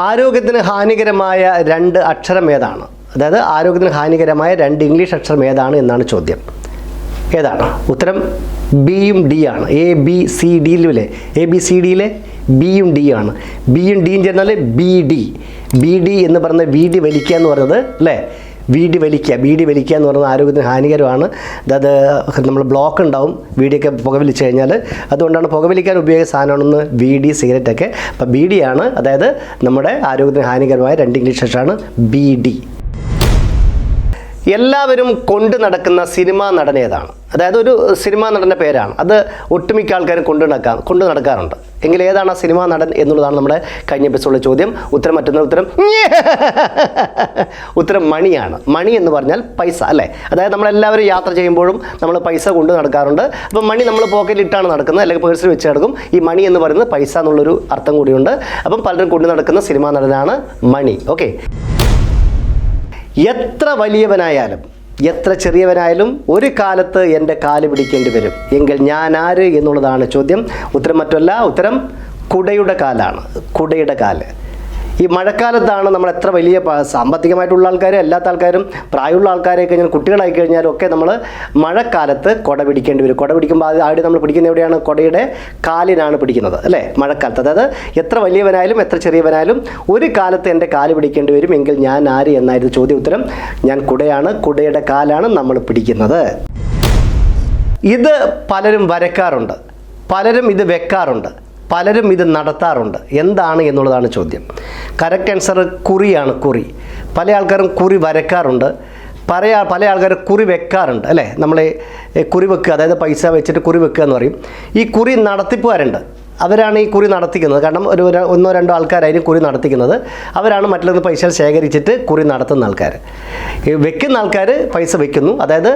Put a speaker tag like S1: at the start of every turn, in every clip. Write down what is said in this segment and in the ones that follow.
S1: ആരോഗ്യത്തിന് ഹാനികരമായ 2 അക്ഷരം ഏതാണ്? അതായത് ആരോഗ്യത്തിന് ഹാനികരമായ 2 ഇംഗ്ലീഷ് അക്ഷരം ഏതാണ് എന്നാണ് ചോദ്യം. ഏതാണ്? ഉത്തരം ബിയും ഡി ആണ്. ABCDയിലെ ABCDയിലെ ബിയും ഡി ആണ്. ബിയും ഡിയും ചേർന്നാൽ BD എന്ന് പറയുന്നത് വീടി വലിക്കുക എന്ന് പറയുന്നത് അല്ലേ? വീടി വലിക്കുക എന്ന് പറയുന്നത് ആരോഗ്യത്തിന് ഹാനികരമാണ്. അതായത് നമ്മൾ ബ്ലോക്ക് ഉണ്ടാവും വീടിയൊക്കെ പുകവലിച്ച് കഴിഞ്ഞാൽ. അതുകൊണ്ടാണ് പുകവലിക്കാൻ ഉപയോഗിക്കുന്ന സാധനമാണെന്ന് വീടി സിഗരറ്റൊക്കെ. അപ്പോൾ BD ആണ്. അതായത് നമ്മുടെ ആരോഗ്യത്തിന് ഹാനികരമായ 2 ഇംഗ്ലീഷ് അക്ഷരമാണ് BD. എല്ലാവരും കൊണ്ടു നടക്കുന്ന സിനിമാ നടൻ ഏതാണ്? അതായത് ഒരു സിനിമാ നടൻ്റെ പേരാണ്. അത് ഒട്ടുമിക്ക ആൾക്കാരും കൊണ്ടു നടക്കാറുണ്ട്. എങ്കിൽ ഏതാണ് ആ സിനിമാ നടൻ എന്നുള്ളതാണ് നമ്മുടെ കഴിഞ്ഞ എപ്പിസോഡിലെ ചോദ്യം. ഉത്തരം മണിയാണ്. മണി എന്ന് പറഞ്ഞാൽ പൈസ അല്ലേ? അതായത് നമ്മളെല്ലാവരും യാത്ര ചെയ്യുമ്പോഴും നമ്മൾ പൈസ കൊണ്ടു നടക്കാറുണ്ട്. അപ്പം മണി നമ്മൾ പോക്കറ്റിലിട്ടാണ് നടക്കുന്നത്, അല്ലെങ്കിൽ പേഴ്സിൽ വെച്ച് നടക്കും. ഈ മണി എന്ന് പറയുന്നത് പൈസ എന്നുള്ളൊരു അർത്ഥം കൂടിയുണ്ട്. അപ്പം പലരും കൊണ്ടു നടക്കുന്ന സിനിമാ നടനാണ് മണി. ഓക്കെ. എത്ര വലിയവനായാലും എത്ര ചെറിയവനായാലും ഒരു കാലത്ത് എൻ്റെ കാല് പിടിക്കേണ്ടി വരും എങ്കിൽ ഞാൻ ആര് എന്നുള്ളതാണ് ചോദ്യം. ഉത്തരം മറ്റല്ല, ഉത്തരം കുടയുടെ കാലാണ്. കുടയുടെ കാല്. ഈ മഴക്കാലത്താണ് നമ്മൾ എത്ര വലിയ സാമ്പത്തികമായിട്ടുള്ള ആൾക്കാരും അല്ലാത്ത ആൾക്കാരും പ്രായമുള്ള ആൾക്കാരെ കഴിഞ്ഞാൽ കുട്ടികളായി കഴിഞ്ഞാലും ഒക്കെ നമ്മൾ മഴക്കാലത്ത് കുട പിടിക്കേണ്ടി വരും. കുട പിടിക്കുമ്പോൾ ആദ്യം നമ്മൾ പിടിക്കുന്ന എവിടെയാണ്? കുടയുടെ കാലിനാണ് പിടിക്കുന്നത് അല്ലേ? മഴക്കാലത്ത്. അതായത് എത്ര വലിയവനായാലും എത്ര ചെറിയവനായാലും ഒരു കാലത്ത് എൻ്റെ കാല് പിടിക്കേണ്ടി വരും എങ്കിൽ ഞാൻ ആര് എന്നായിരുന്നു ചോദ്യം. ഉത്തരം ഞാൻ കുടയാണ്. കുടയുടെ കാലാണ് നമ്മൾ പിടിക്കുന്നത്. ഇത് പലരും വരയ്ക്കാറുണ്ട്, പലരും ഇത് വെക്കാറുണ്ട്, പലരും ഇത് നടത്താറുണ്ട്. എന്താണ് എന്നുള്ളതാണ് ചോദ്യം. കറക്റ്റ് ആൻസർ കുറിയാണ്. കുറി. പല ആൾക്കാരും കുറി വരയ്ക്കാറുണ്ട്, പല ആൾക്കാരും കുറി വെക്കാറുണ്ട് അല്ലേ? നമ്മൾ കുറി വെക്കുക, അതായത് പൈസ വെച്ചിട്ട് കുറി വെക്കുക എന്ന് പറയും. ഈ കുറി നടത്തിപ്പുകാരുണ്ട്, അവരാണ് ഈ കുറി നടത്തിക്കുന്നത്. കാരണം ഒരു 1-2 ആൾക്കാരായിരിക്കും കുറി നടത്തിക്കുന്നത്. അവരാണ് മറ്റുള്ള പൈസ ശേഖരിച്ചിട്ട് കുറി നടത്തുന്ന ആൾക്കാർ. വെക്കുന്ന ആൾക്കാർ പൈസ വെക്കുന്നു. അതായത്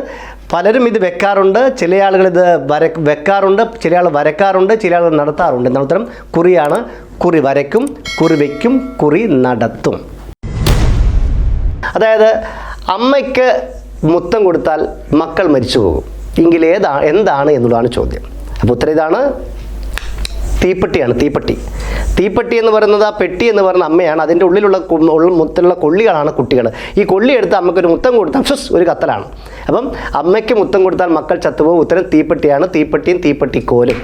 S1: പലരും ഇത് വെക്കാറുണ്ട്, ചില ആളുകൾ ഇത് വെക്കാറുണ്ട്, ചില ആൾ വരക്കാറുണ്ട്, ചില ആളുകൾ നടത്താറുണ്ട്. എന്നാൽ ഉത്തരം കുറിയാണ്. കുറി വരയ്ക്കും, കുറി വയ്ക്കും, കുറി നടത്തും. അതായത് അമ്മയ്ക്ക് മുത്തം കൊടുത്താൽ മക്കൾ മരിച്ചു പോകും എങ്കിൽ എന്താണ് എന്നുള്ളതാണ് ചോദ്യം. അപ്പോൾ ഉത്തരം ഇതാണ്, തീപ്പെട്ടിയാണ്. തീപ്പെട്ടി എന്ന് പറയുന്നത് ആ പെട്ടി എന്ന് പറയുന്ന അമ്മയാണ്. അതിൻ്റെ ഉള്ളിലുള്ള കൊള്ളികളാണ് കുട്ടികൾ. ഈ കൊള്ളി എടുത്ത് അമ്മയ്ക്കൊരു മുത്തം കൊടുത്താൽ ഒരു കത്തലാണ്. അപ്പം അമ്മയ്ക്ക് മുത്തം കൊടുത്താൽ മക്കൾ ചത്തുപോകും. ഉത്തരം തീപ്പെട്ടിയാണ്. തീപ്പെട്ടിയും തീപ്പെട്ടിക്കോലും.